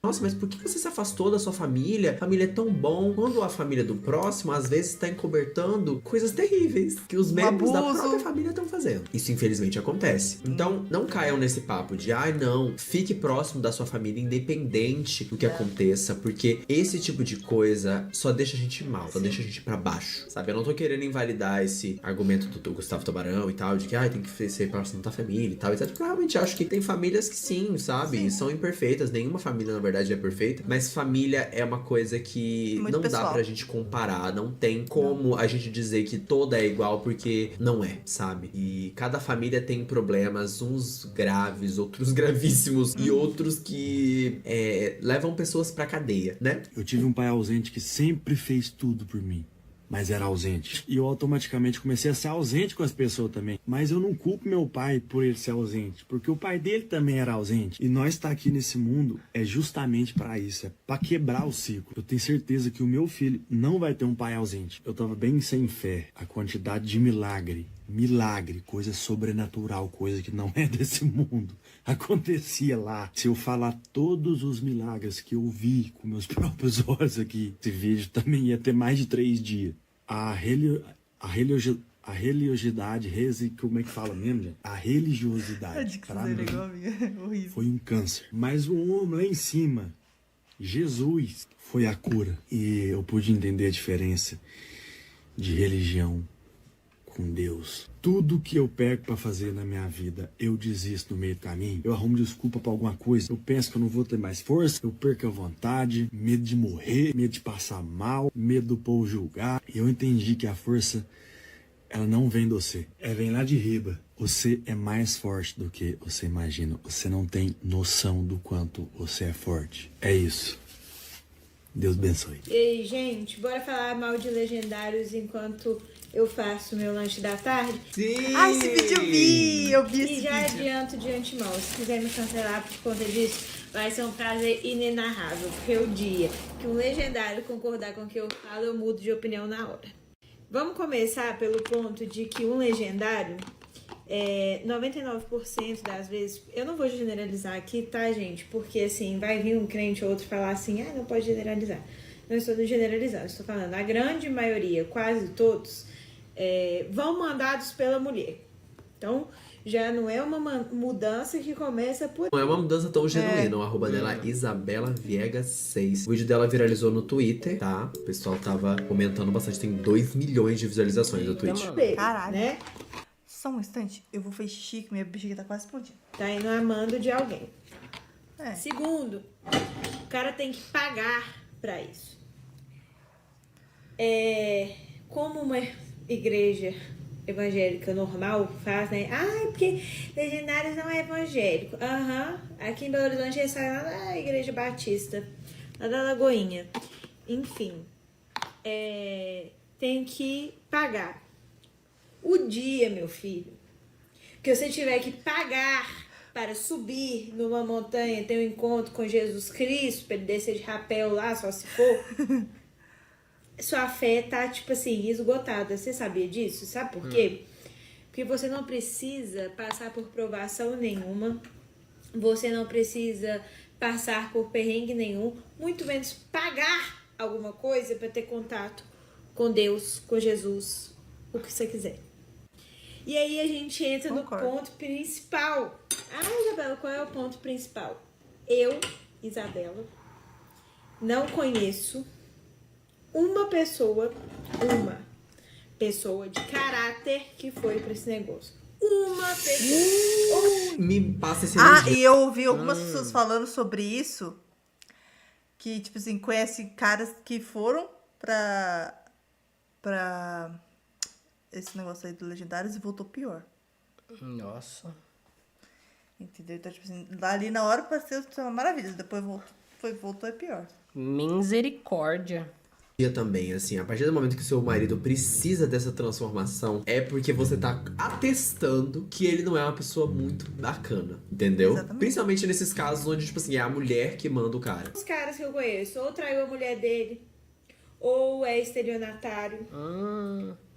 Nossa, mas por que você se afastou da sua família? A família é tão bom. Quando a família do próximo, às vezes, está encobertando coisas terríveis que os membros da própria família estão fazendo. Isso, infelizmente, acontece. Então, não caiam nesse papo de, não, fique próximo da sua família, independente do que aconteça, porque esse tipo de coisa só deixa a gente mal, só deixa a gente pra baixo, sabe? Eu não tô querendo invalidar esse argumento do Gustavo Tubarão e tal, de que, tem que ser próximo da família e tal, etc. Porque eu realmente acho que tem famílias que sim, sabe? São imperfeitas, nenhuma família, na verdade, é perfeita, mas família é uma coisa que muito não pessoal. Dá pra gente comparar, não tem como a gente dizer que toda é igual, porque não é, sabe? E cada família tem problemas, uns graves, outros gravíssimos e outros que levam pessoas pra cadeia, né? Eu tive um pai ausente que sempre fez tudo por mim, mas era ausente. E eu automaticamente comecei a ser ausente com as pessoas também. Mas eu não culpo meu pai por ele ser ausente, porque o pai dele também era ausente. E nós estar aqui nesse mundo é justamente para isso, é para quebrar o ciclo. Eu tenho certeza que o meu filho não vai ter um pai ausente. Eu tava bem sem fé. A quantidade de milagre, coisa sobrenatural, coisa que não é desse mundo, acontecia lá. Se eu falar todos os milagres que eu vi com meus próprios olhos aqui, esse vídeo também ia ter mais de 3 dias. A religiosidade, como é que fala mesmo, gente? A religiosidade, pra mim, foi um câncer. Mas o homem lá em cima, Jesus, foi a cura. E eu pude entender a diferença de religião com Deus. Tudo que eu pego pra fazer na minha vida, eu desisto no meio do caminho. Eu arrumo desculpa pra alguma coisa. Eu penso que eu não vou ter mais força. Eu perco a vontade. Medo de morrer. Medo de passar mal. Medo do povo julgar. E eu entendi que a força, ela não vem de você. Ela vem lá de riba. Você é mais forte do que você imagina. Você não tem noção do quanto você é forte. É isso. Deus abençoe. Ei, gente, bora falar mal de legendários enquanto eu faço meu lanche da tarde? Sim! Ah, esse vídeo eu vi esse E já vídeo. adianto de antemão, se quiser me cancelar por conta disso, vai ser um prazer inenarrável, porque o dia que um legendário concordar com o que eu falo, eu mudo de opinião na hora. Vamos começar pelo ponto de que um legendário, 99% das vezes, eu não vou generalizar aqui, tá, gente? Porque, assim, vai vir um crente ou outro falar assim, não pode generalizar. Não estou generalizando, estou falando, a grande maioria, quase todos, vão mandados pela mulher. Então, já não é uma mudança que começa por... Não é uma mudança tão genuína. O arroba dela é Isabela Viegas 6. O vídeo dela viralizou no Twitter, tá? O pessoal tava comentando bastante. Tem 2 milhões de visualizações no Twitter. Caralho. Né? Só um instante, eu vou fazer xixi, que minha bexiga tá quase explodindo. Tá indo amando de alguém. Segundo, o cara tem que pagar pra isso. Como uma igreja evangélica normal faz, né? Porque Legendários não é evangélico. Aqui em Belo Horizonte ele sai lá da Igreja Batista, lá da Lagoinha. Enfim, tem que pagar. O dia, meu filho, que você tiver que pagar para subir numa montanha, ter um encontro com Jesus Cristo, para ele descer de rapel lá, só se for, sua fé tá, tipo assim, esgotada. Você sabia disso? Sabe por quê? Porque você não precisa passar por provação nenhuma, você não precisa passar por perrengue nenhum, muito menos pagar alguma coisa para ter contato com Deus, com Jesus, o que você quiser. E aí a gente entra no ponto principal. Isabela, qual é o ponto principal? Eu, Isabela, não conheço uma pessoa de caráter que foi pra esse negócio. Uma pessoa. Me passa esse E eu ouvi algumas pessoas falando sobre isso. Que, tipo assim, conhece caras que foram pra esse negócio aí do Legendários e voltou pior. Nossa. Entendeu? Então, tipo assim, ali na hora pareceu uma maravilha. Depois voltou é pior. Misericórdia. Também, assim, a partir do momento que o seu marido precisa dessa transformação, é porque você tá atestando que ele não é uma pessoa muito bacana, entendeu? Exatamente. Principalmente nesses casos onde, tipo assim, é a mulher que manda o cara. Os caras que eu conheço, ou traiu a mulher dele, ou é estelionatário,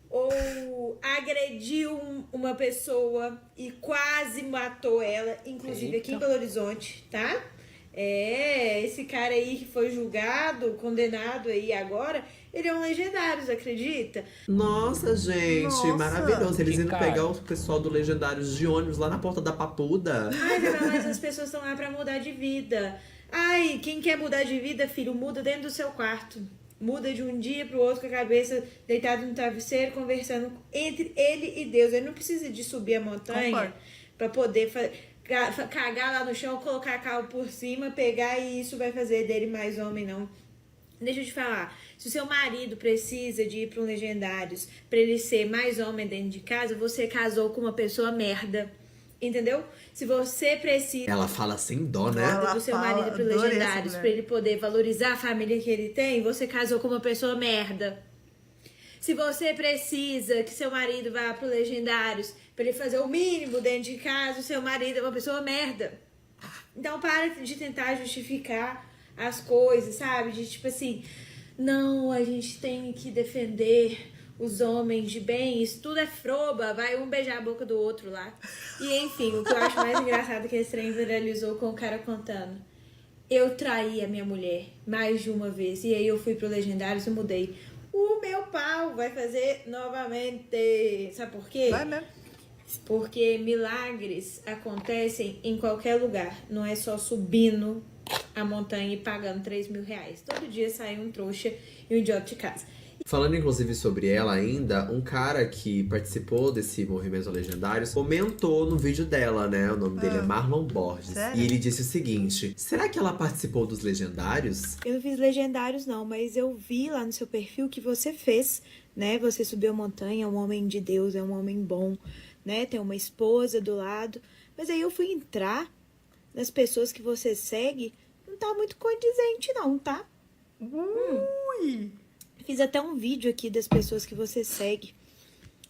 ou agrediu uma pessoa e quase matou ela, inclusive aqui em Belo Horizonte, tá? Esse cara aí que foi julgado, condenado aí agora, ele é um Legendários, acredita? Nossa, gente, maravilhoso. Eles indo cara. pegar o pessoal do Legendários de ônibus lá na porta da Papuda. Mas as pessoas estão lá pra mudar de vida. Quem quer mudar de vida, filho, muda dentro do seu quarto. Muda de um dia pro outro com a cabeça deitada no travesseiro, conversando entre ele e Deus. Ele não precisa de subir a montanha pra poder cagar lá no chão, colocar carro por cima, pegar e isso vai fazer dele mais homem, não. Deixa eu te falar, se o seu marido precisa de ir para um Legendários pra ele ser mais homem dentro de casa, você casou com uma pessoa merda, entendeu? Se você precisa... Ela fala sem dó, né? do seu marido pro Legendários pra ele poder valorizar a família que ele tem, você casou com uma pessoa merda. Se você precisa que seu marido vá pro Legendários pra ele fazer o mínimo dentro de casa, o seu marido é uma pessoa merda. Então para de tentar justificar as coisas, sabe? De tipo assim, não, a gente tem que defender os homens de bem, isso tudo é froba, vai um beijar a boca do outro lá. E enfim, o que eu acho mais engraçado é que esse trem viralizou com o cara contando. Eu traí a minha mulher mais de uma vez, e aí eu fui pro Legendários e mudei. O meu pau vai fazer novamente. Sabe por quê? Vai mesmo. Porque milagres acontecem em qualquer lugar. Não é só subindo a montanha e pagando 3 mil reais. Todo dia sai um trouxa e um idiota de casa. Falando inclusive sobre ela ainda, um cara que participou desse movimento Legendários comentou no vídeo dela, né? O nome dele é Marlon Borges. Sério? E ele disse o seguinte: será que ela participou dos Legendários? Eu não fiz Legendários não, mas eu vi lá no seu perfil que você fez, né? Você subiu a montanha, é um homem de Deus, é um homem bom, né? Tem uma esposa do lado. Mas aí eu fui entrar nas pessoas que você segue, não tá muito condizente não, tá? Ui! Fiz até um vídeo aqui das pessoas que você segue.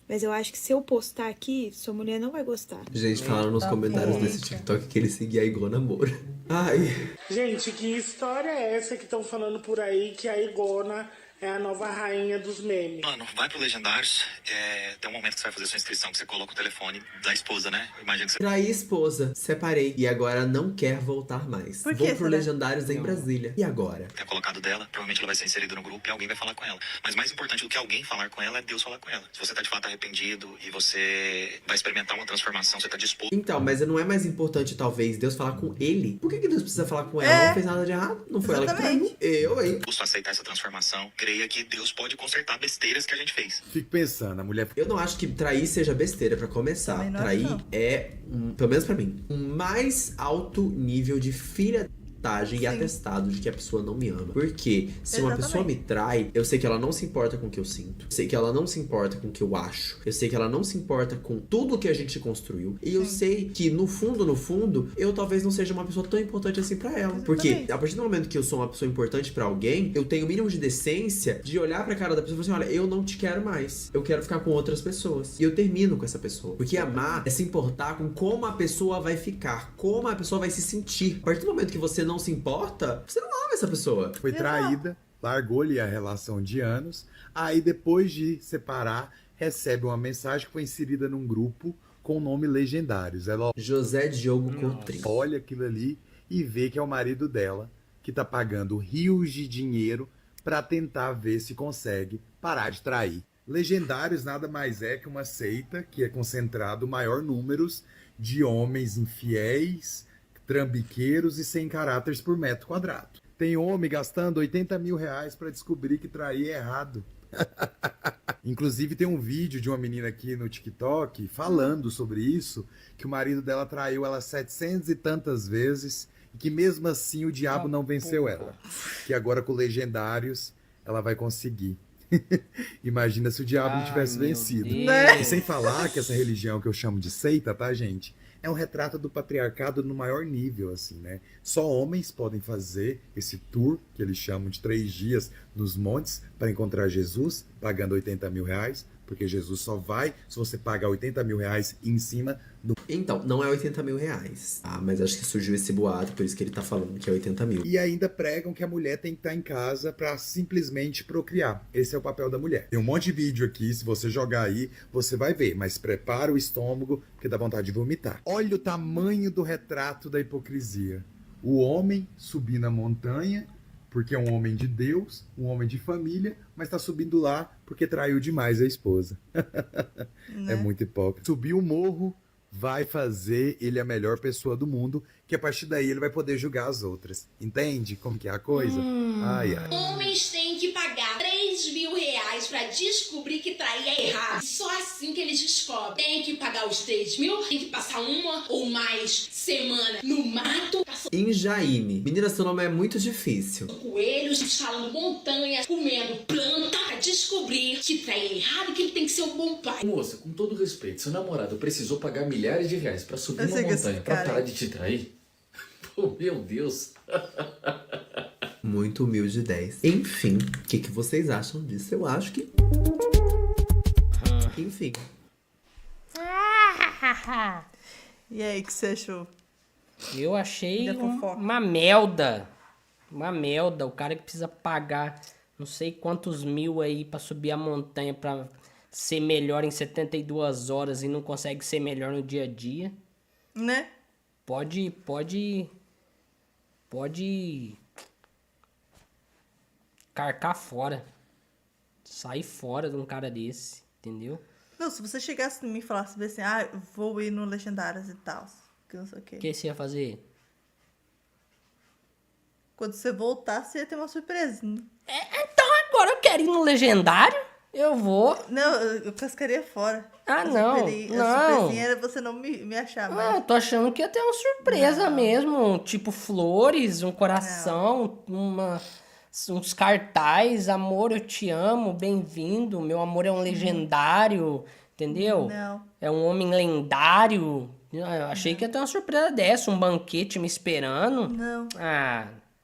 Mas eu acho que se eu postar aqui, sua mulher não vai gostar. Gente, falaram nos comentários desse TikTok que ele seguia a Igor Namoro. Ai. Gente, que história é essa que estão falando por aí que a Igona é a nova rainha dos memes? Mano, vai pro Legendários. Tem um momento que você vai fazer sua inscrição que você coloca o telefone da esposa, né? Imagina que você... Traí esposa, separei e agora não quer voltar mais. Por quê, Vou pro será? Legendários em Brasília. E agora? Ter colocado dela, provavelmente ela vai ser inserida no grupo e alguém vai falar com ela. Mas mais importante do que alguém falar com ela é Deus falar com ela. Se você tá de fato arrependido e você vai experimentar uma transformação, você tá disposto... Então, mas não é mais importante, talvez, Deus falar com ele? Por que Deus precisa falar com ela? Ela não fez nada de errado. Não foi ela que traiu. Eu, hein? Disposto a aceitar essa transformação, creia que Deus pode consertar besteiras que a gente fez. Fico pensando, a mulher... Eu não acho que trair seja besteira, pra começar. Também não Trair acho, não. é, pelo menos pra mim, um mais alto nível de filha e atestado de que a pessoa não me ama. Porque se uma pessoa me trai, eu sei que ela não se importa com o que eu sinto. Eu sei que ela não se importa com o que eu acho. Eu sei que ela não se importa com tudo que a gente construiu. E eu sei que, no fundo, eu talvez não seja uma pessoa tão importante assim pra ela. Porque a partir do momento que eu sou uma pessoa importante pra alguém, eu tenho o mínimo de decência de olhar pra cara da pessoa e falar assim, olha, eu não te quero mais. Eu quero ficar com outras pessoas. E eu termino com essa pessoa. Porque amar é se importar com como a pessoa vai ficar. Como a pessoa vai se sentir. A partir do momento que você não se importa, você não ama essa pessoa. Foi traída, largou-lhe a relação de anos, aí depois de separar, recebe uma mensagem que foi inserida num grupo com o nome Legendários. Ela José Diogo Cotrim. Olha aquilo ali e vê que é o marido dela, que tá pagando rios de dinheiro para tentar ver se consegue parar de trair. Legendários nada mais é que uma seita que é concentrado maior números de homens infiéis, trambiqueiros e sem caráteres por metro quadrado. Tem homem gastando 80 mil reais para descobrir que trair é errado. Inclusive tem um vídeo de uma menina aqui no TikTok falando sobre isso, que o marido dela traiu ela 700 e tantas vezes e que mesmo assim o diabo não venceu ela. Que agora com Legendários ela vai conseguir. Imagina se o diabo não tivesse vencido. E sem falar que essa religião que eu chamo de seita, tá, gente? É um retrato do patriarcado no maior nível, assim, né? Só homens podem fazer esse tour, que eles chamam de 3 dias nos montes, para encontrar Jesus, pagando 80 mil reais, porque Jesus só vai se você pagar 80 mil reais em cima do... Então, não é 80 mil reais, tá? Mas acho que surgiu esse boato, por isso que ele tá falando que é 80 mil. E ainda pregam que a mulher tem que estar em casa pra simplesmente procriar. Esse é o papel da mulher. Tem um monte de vídeo aqui, se você jogar aí, você vai ver. Mas prepara o estômago, porque dá vontade de vomitar. Olha o tamanho do retrato da hipocrisia. O homem subir na montanha, porque é um homem de Deus, um homem de família, mas tá subindo lá porque traiu demais a esposa. Né? É muito hipócrita. Subir o morro vai fazer ele a melhor pessoa do mundo, que a partir daí ele vai poder julgar as outras. Entende como que é a coisa? Ai, ai. Homens têm que pagar 3 mil reais pra descobrir que trair é errado. Só assim que eles descobrem. Tem que pagar os 3 mil, tem que passar uma ou mais semana no mato. Em Jaime. Menina, seu nome é muito difícil. Coelhos escalando montanhas, comendo planta pra descobrir que trair é errado e que ele tem que ser um bom pai. Moça, com todo respeito, seu namorado precisou pagar milhares de reais pra subir uma montanha pra parar de te trair? Pô, meu Deus. Muito humilde 10. Enfim, o que vocês acham disso? Eu acho que... Enfim. E aí, o que você achou? Eu achei uma melda. Uma melda. O cara que precisa pagar não sei quantos mil aí pra subir a montanha pra ser melhor em 72 horas e não consegue ser melhor no dia a dia. Né? Pode carcar fora. Sair fora de um cara desse, entendeu? Não, se você chegasse em mim e falasse assim, eu vou ir no Legendários e tal, que não sei o quê. O que você ia fazer? Quando você voltar, você ia ter uma surpresinha. Então agora eu quero ir no Legendário? Eu vou. Não, eu cascaria fora. Não. A surpresinha era você não me achar mais. Eu tô achando que ia ter uma surpresa mesmo. Tipo flores, um coração, uns cartaz. Amor, eu te amo, bem-vindo. Meu amor é um legendário, entendeu? Não. É um homem lendário. Eu achei que ia ter uma surpresa dessa, um banquete me esperando. Não.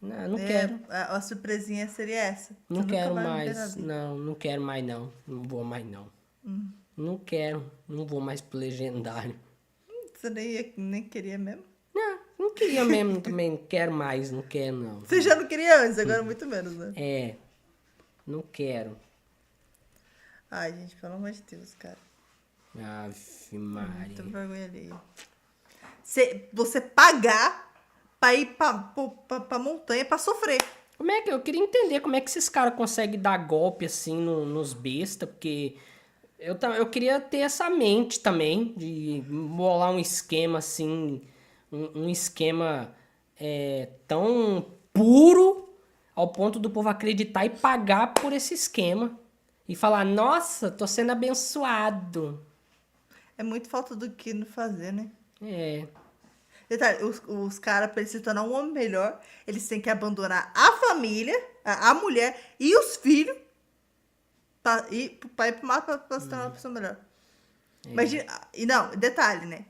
Não quero. A surpresinha seria essa. Não quero mais. Não quero mais não. Não vou mais não. Não quero. Não vou mais pro Legendário. Você nem queria mesmo? Não queria mesmo também. Não quero mais. Não quero não. Você já não queria antes, agora muito menos, né? É. Não quero. Ai, gente, pelo amor de Deus, cara. Ave Maria. Muita vergonha ali. Você pagar pra ir pra montanha pra sofrer. Eu queria entender como é que esses caras conseguem dar golpe assim nos bestas, porque eu queria ter essa mente também, de bolar um esquema assim, um esquema tão puro ao ponto do povo acreditar e pagar por esse esquema. E falar, nossa, tô sendo abençoado. É muito falta do que não fazer, né? É. Detalhe, os caras, pra eles se tornar um homem melhor, eles têm que abandonar a família, a mulher e os filhos pra ir pro pai e pro mato pra se tornar uma pessoa melhor. Imagina, e não, detalhe, né?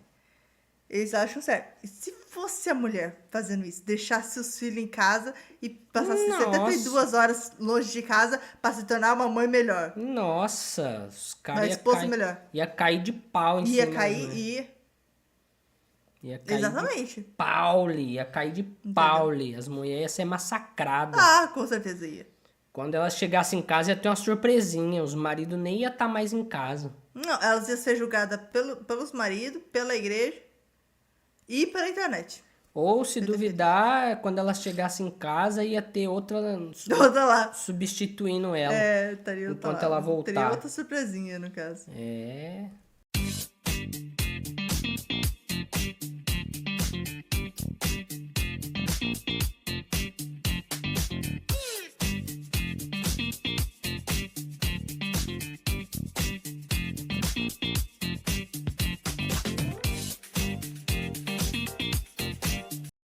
Eles acham certo. E se fosse a mulher fazendo isso, deixasse os filhos em casa e passasse 72 horas longe de casa pra se tornar uma mãe melhor? Nossa, os caras uma esposa melhor. Ia cair de pau em cima. Ia cair. Exatamente. Ia cair de Pauli. As mulheres iam ser massacradas. Com certeza ia. Quando elas chegassem em casa, ia ter uma surpresinha. Os maridos nem iam estar mais em casa. Não, elas iam ser julgadas pelos maridos, pela igreja e pela internet. Ou, se duvidar, quando elas chegassem em casa, ia ter outra lá substituindo ela. Estaria enquanto ela voltar. Teria outra surpresinha, no caso.